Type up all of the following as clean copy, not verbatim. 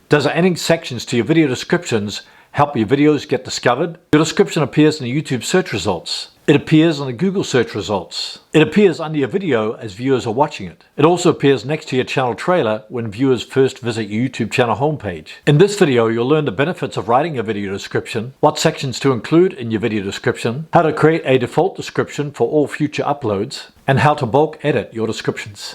Does adding sections to your video descriptions help your videos get discovered? Your description appears in the YouTube search results. It appears in the Google search results. It appears under your video as viewers are watching it. It also appears next to your channel trailer when viewers first visit your YouTube channel homepage. In this video, you'll learn the benefits of writing a video description, what sections to include in your video description, how to create a default description for all future uploads, and how to bulk edit your descriptions.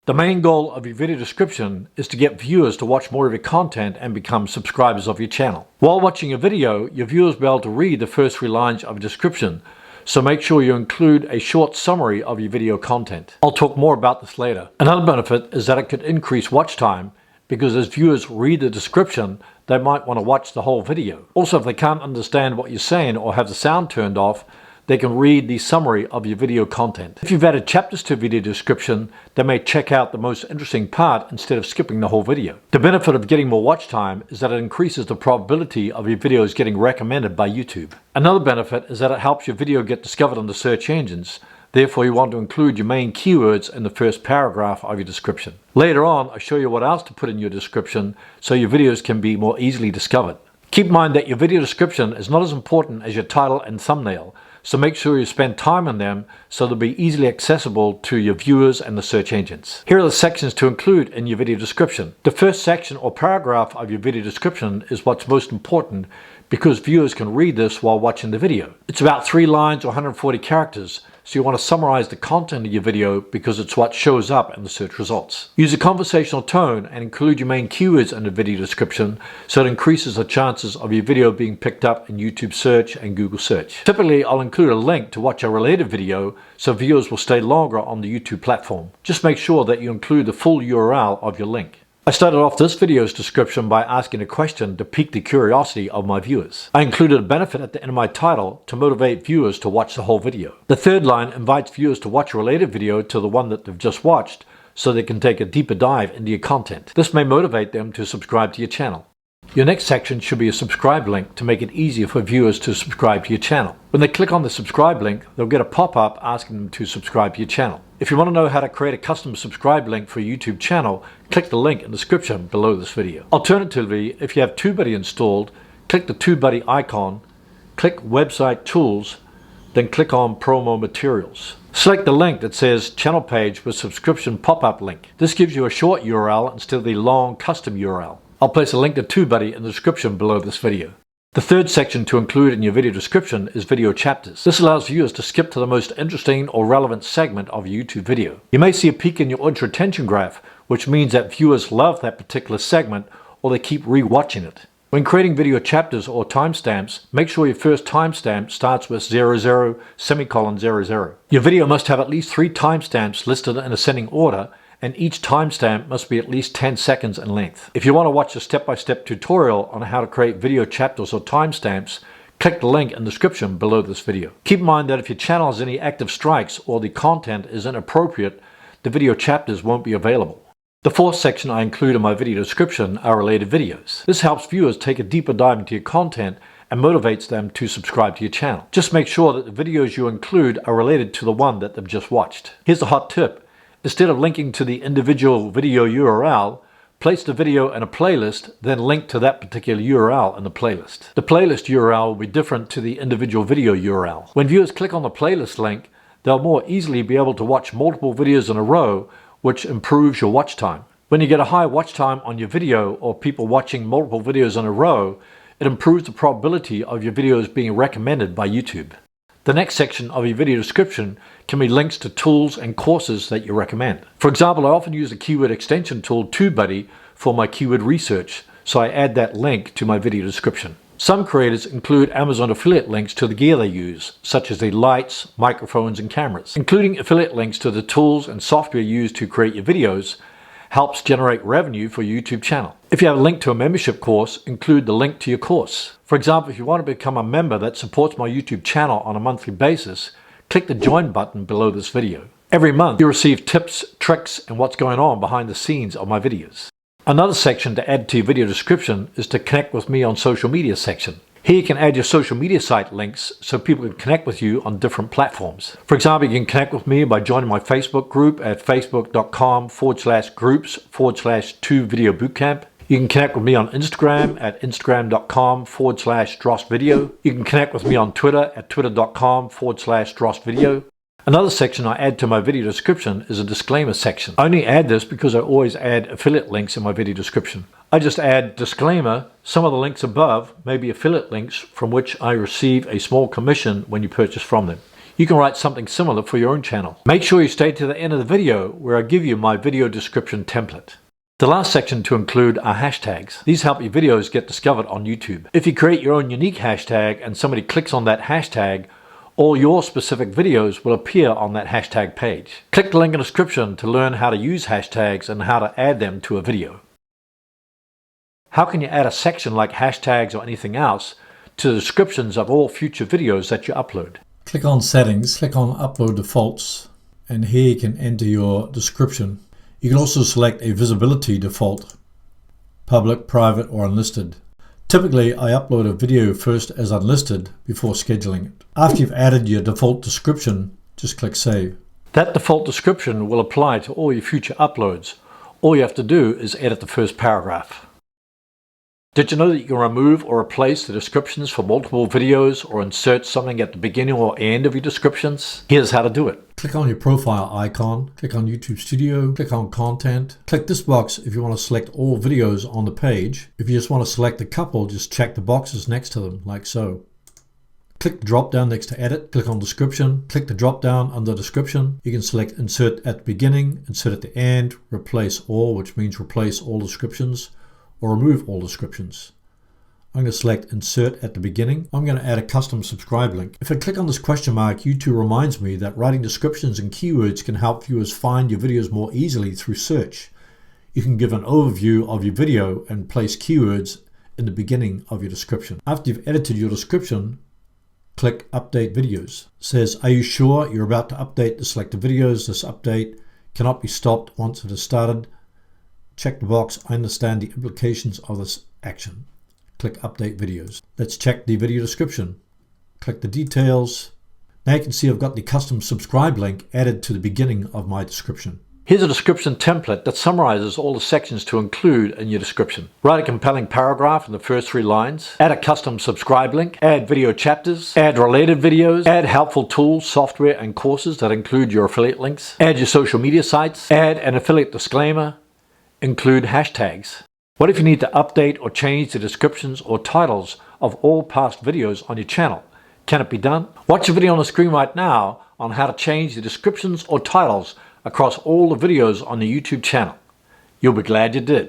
The main goal of your video description is to get viewers to watch more of your content and become subscribers of your channel. While watching a video, your viewers will be able to read the first 3 lines of a description, so make sure you include a short summary of your video content. I'll talk more about this later. Another benefit is that it could increase watch time, because as viewers read the description, they might want to watch the whole video. Also, if they can't understand what you're saying or have the sound turned off, they can read the summary of your video content. If you've added chapters to a video description, they may check out the most interesting part instead of skipping the whole video. The benefit of getting more watch time is that it increases the probability of your videos getting recommended by YouTube. Another benefit is that it helps your video get discovered on the search engines. Therefore, you want to include your main keywords in the first paragraph of your description. Later on, I'll show you what else to put in your description so your videos can be more easily discovered. Keep in mind that your video description is not as important as your title and thumbnail, so make sure you spend time on them so they'll be easily accessible to your viewers and the search engines. Here are the sections to include in your video description. The first section or paragraph of your video description is what's most important because viewers can read this while watching the video. It's about 3 lines or 140 characters, so you want to summarize the content of your video because it's what shows up in the search results. Use a conversational tone and include your main keywords in the video description so it increases the chances of your video being picked up in YouTube search and Google search. Typically, I'll include a link to watch a related video so viewers will stay longer on the YouTube platform. Just make sure that you include the full URL of your link. I started off this video's description by asking a question to pique the curiosity of my viewers. I included a benefit at the end of my title to motivate viewers to watch the whole video. The third line invites viewers to watch a related video to the one that they've just watched so they can take a deeper dive into your content. This may motivate them to subscribe to your channel. Your next section should be a subscribe link to make it easier for viewers to subscribe to your channel. When they click on the subscribe link, they'll get a pop-up asking them to subscribe to your channel. If you want to know how to create a custom subscribe link for your YouTube channel, click the link in the description below this video. Alternatively, if you have TubeBuddy installed, click the TubeBuddy icon, click Website Tools, then click on Promo Materials. Select the link that says Channel Page with Subscription Pop-Up Link. This gives you a short URL instead of the long custom URL. I'll place a link to TubeBuddy in the description below this video. The third section to include in your video description is video chapters. This allows viewers to skip to the most interesting or relevant segment of your YouTube video. You may see a peak in your audience retention graph, which means that viewers love that particular segment or they keep re-watching it. When creating video chapters or timestamps, make sure your first timestamp starts with 00, semicolon 00. Your video must have at least 3 timestamps listed in ascending order, and each timestamp must be at least 10 seconds in length. If you want to watch a step-by-step tutorial on how to create video chapters or timestamps, click the link in the description below this video. Keep in mind that if your channel has any active strikes or the content is inappropriate, the video chapters won't be available. The fourth section I include in my video description are related videos. This helps viewers take a deeper dive into your content and motivates them to subscribe to your channel. Just make sure that the videos you include are related to the one that they've just watched. Here's a hot tip. Instead of linking to the individual video URL, place the video in a playlist, then link to that particular URL in the playlist. The playlist URL will be different to the individual video URL. When viewers click on the playlist link, they'll more easily be able to watch multiple videos in a row, which improves your watch time. When you get a high watch time on your video or people watching multiple videos in a row, it improves the probability of your videos being recommended by YouTube. The next section of your video description can be links to tools and courses that you recommend. For example, I often use the keyword extension tool TubeBuddy for my keyword research, so I add that link to my video description. Some creators include Amazon affiliate links to the gear they use, such as the lights, microphones, and cameras. Including affiliate links to the tools and software used to create your videos helps generate revenue for your YouTube channel. If you have a link to a membership course, include the link to your course. For example, if you want to become a member that supports my YouTube channel on a monthly basis, click the join button below this video. Every month, you receive tips, tricks, and what's going on behind the scenes of my videos. Another section to add to your video description is to connect with me on social media section. Here you can add your social media site links so people can connect with you on different platforms. For example, you can connect with me by joining my Facebook group at facebook.com/groups/2videobootcamp. You can connect with me on Instagram at instagram.com/DrossVideo. You can connect with me on Twitter at twitter.com/DrossVideo. Another section I add to my video description is a disclaimer section. I only add this because I always add affiliate links in my video description. I just add disclaimer. Some of the links above may be affiliate links from which I receive a small commission when you purchase from them. You can write something similar for your own channel. Make sure you stay to the end of the video where I give you my video description template. The last section to include are hashtags. These help your videos get discovered on YouTube. If you create your own unique hashtag and somebody clicks on that hashtag, all your specific videos will appear on that hashtag page. Click the link in the description to learn how to use hashtags and how to add them to a video. How can you add a section like hashtags or anything else to the descriptions of all future videos that you upload? Click on Settings, click on Upload Defaults, and here you can enter your description. You can also select a visibility default, public, private, or unlisted. Typically, I upload a video first as unlisted before scheduling it. After you've added your default description, just click Save. That default description will apply to all your future uploads. All you have to do is edit the first paragraph. Did you know that you can remove or replace the descriptions for multiple videos or insert something at the beginning or end of your descriptions? Here's how to do it. Click on your profile icon, click on YouTube Studio, click on Content. Click this box if you want to select all videos on the page. If you just want to select a couple, just check the boxes next to them, like so. Click the drop down next to Edit, click on Description, click the drop down under Description. You can select Insert at the beginning, Insert at the end, Replace all, which means replace all descriptions, or remove all descriptions. I'm going to select Insert at the beginning. I'm going to add a custom subscribe link. If I click on this question mark, YouTube reminds me that writing descriptions and keywords can help viewers find your videos more easily through search. You can give an overview of your video and place keywords in the beginning of your description. After you've edited your description, click Update Videos. It says, are you sure you're about to update the selected videos? This update cannot be stopped once it is started. Check the box, I understand the implications of this action. Click Update Videos. Let's check the video description. Click the details. Now you can see I've got the custom subscribe link added to the beginning of my description. Here's a description template that summarizes all the sections to include in your description. Write a compelling paragraph in the first 3 lines. Add a custom subscribe link. Add video chapters. Add related videos. Add helpful tools, software, and courses that include your affiliate links. Add your social media sites. Add an affiliate disclaimer. Include hashtags. What if you need to update or change the descriptions or titles of all past videos on your channel? Can it be done? Watch a video on the screen right now on how to change the descriptions or titles across all the videos on the YouTube channel. You'll be glad you did.